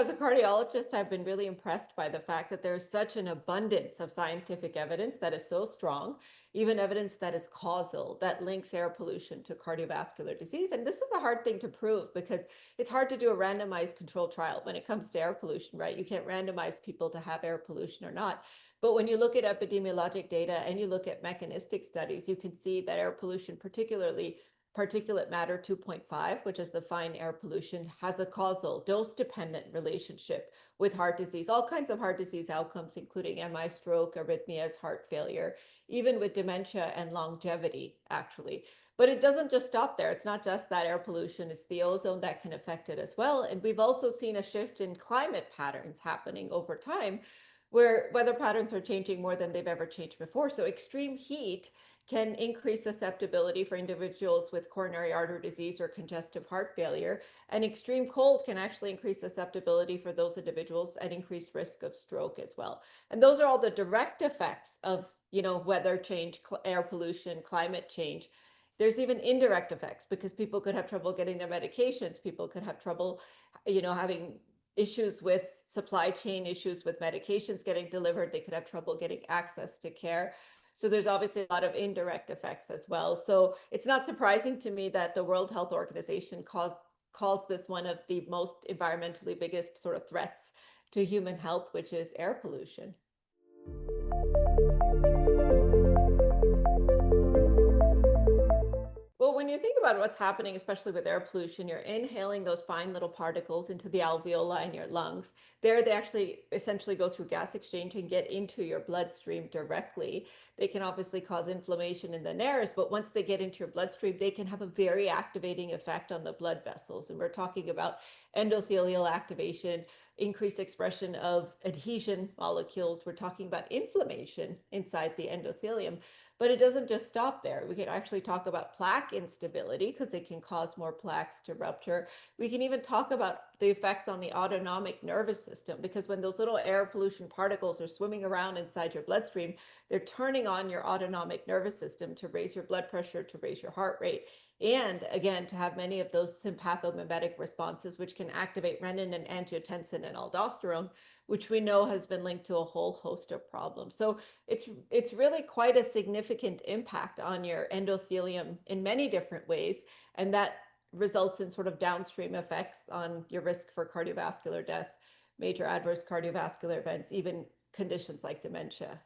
as a cardiologist, I've been really impressed by the fact that there's such an abundance of scientific evidence that is so strong, even evidence that is causal, that links air pollution to cardiovascular disease. And this is a hard thing to prove because it's hard to do a randomized controlled trial when it comes to air pollution, right? You can't randomize people to have air pollution or not. But when you look at epidemiologic data and you look at mechanistic studies, you can see that air pollution, particularly particulate matter 2.5, which is the fine air pollution, has a causal dose-dependent relationship with heart disease, all kinds of heart disease outcomes, including MI, stroke, arrhythmias, heart failure, even with dementia and longevity, actually. But it doesn't just stop there. It's not just that air pollution, it's the ozone that can affect it as well. And we've also seen a shift in climate patterns happening over time, where weather patterns are changing more than they've ever changed before. So extreme heat can increase susceptibility for individuals with coronary artery disease or congestive heart failure. And extreme cold can actually increase susceptibility for those individuals and increase risk of stroke as well. And those are all the direct effects of, weather change, air pollution, climate change. There's even indirect effects because people could have trouble getting their medications. People could have trouble, having issues with supply chain issues with medications getting delivered. They could have trouble getting access to care. So there's obviously a lot of indirect effects as well. So it's not surprising to me that the World Health Organization calls this one of the most environmentally biggest sort of threats to human health, which is air pollution. Well, when you think about what's happening, especially with air pollution, you're inhaling those fine little particles into the alveoli in your lungs. There, they actually essentially go through gas exchange and get into your bloodstream directly. They can obviously cause inflammation in the nares, but once they get into your bloodstream, they can have a very activating effect on the blood vessels. And we're talking about endothelial activation, increased expression of adhesion molecules. We're talking about inflammation inside the endothelium. But it doesn't just stop there. We can actually talk about plaque instability because it can cause more plaques to rupture. We can even talk about the effects on the autonomic nervous system, because when those little air pollution particles are swimming around inside your bloodstream, they're turning on your autonomic nervous system to raise your blood pressure, to raise your heart rate, and again, to have many of those sympathomimetic responses, which can activate renin and angiotensin and aldosterone, which we know has been linked to a whole host of problems. So it's really quite a significant impact on your endothelium in many different ways, and that results in sort of downstream effects on your risk for cardiovascular death, major adverse cardiovascular events, even conditions like dementia.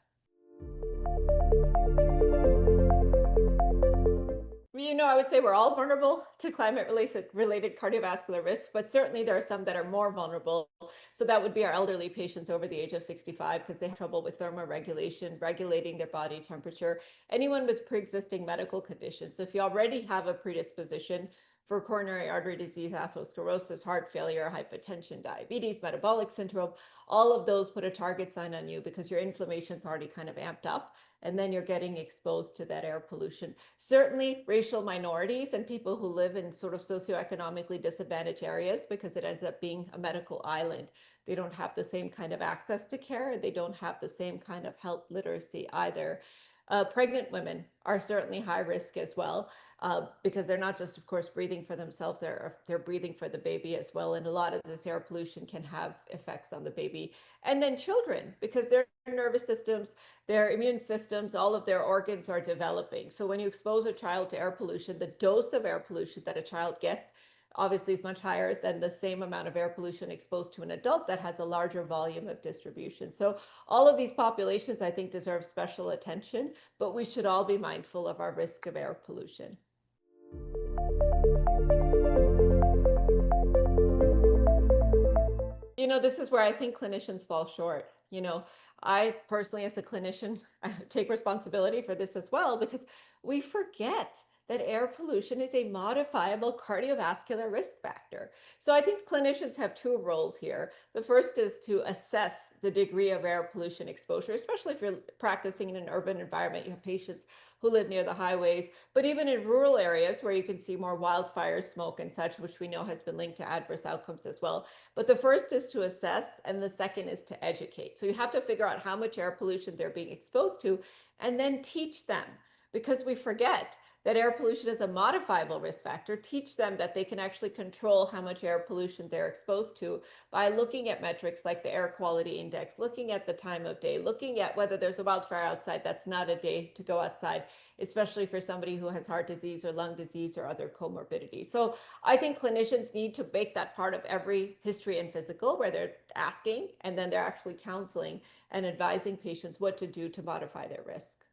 I would say we're all vulnerable to climate-related cardiovascular risks, but certainly there are some that are more vulnerable. So that would be our elderly patients over the age of 65 because they have trouble with thermoregulation, regulating their body temperature. Anyone with pre-existing medical conditions. So if you already have a predisposition for coronary artery disease, atherosclerosis, heart failure, hypertension, diabetes, metabolic syndrome, all of those put a target sign on you because your inflammation's already kind of amped up, and then you're getting exposed to that air pollution. Certainly racial minorities and people who live in sort of socioeconomically disadvantaged areas, because it ends up being a medical island. They don't have the same kind of access to care. They don't have the same kind of health literacy either. Pregnant women are certainly high risk as well, because they're not just, of course, breathing for themselves, they're breathing for the baby as well. And a lot of this air pollution can have effects on the baby. And then children, because their nervous systems, their immune systems, all of their organs are developing. So when you expose a child to air pollution, the dose of air pollution that a child gets obviously is much higher than the same amount of air pollution exposed to an adult that has a larger volume of distribution. So all of these populations, I think, deserve special attention, but we should all be mindful of our risk of air pollution. This is where I think clinicians fall short. I personally, as a clinician, I take responsibility for this as well, because we forget that air pollution is a modifiable cardiovascular risk factor. So I think clinicians have two roles here. The first is to assess the degree of air pollution exposure, especially if you're practicing in an urban environment. You have patients who live near the highways, but even in rural areas where you can see more wildfire smoke and such, which we know has been linked to adverse outcomes as well. But the first is to assess, and the second is to educate. So you have to figure out how much air pollution they're being exposed to, and then teach them, because we forget that air pollution is a modifiable risk factor, teach them that they can actually control how much air pollution they're exposed to by looking at metrics like the air quality index, looking at the time of day, looking at whether there's a wildfire outside. That's not a day to go outside, especially for somebody who has heart disease or lung disease or other comorbidities. So I think clinicians need to make that part of every history and physical, where they're asking and then they're actually counseling and advising patients what to do to modify their risk.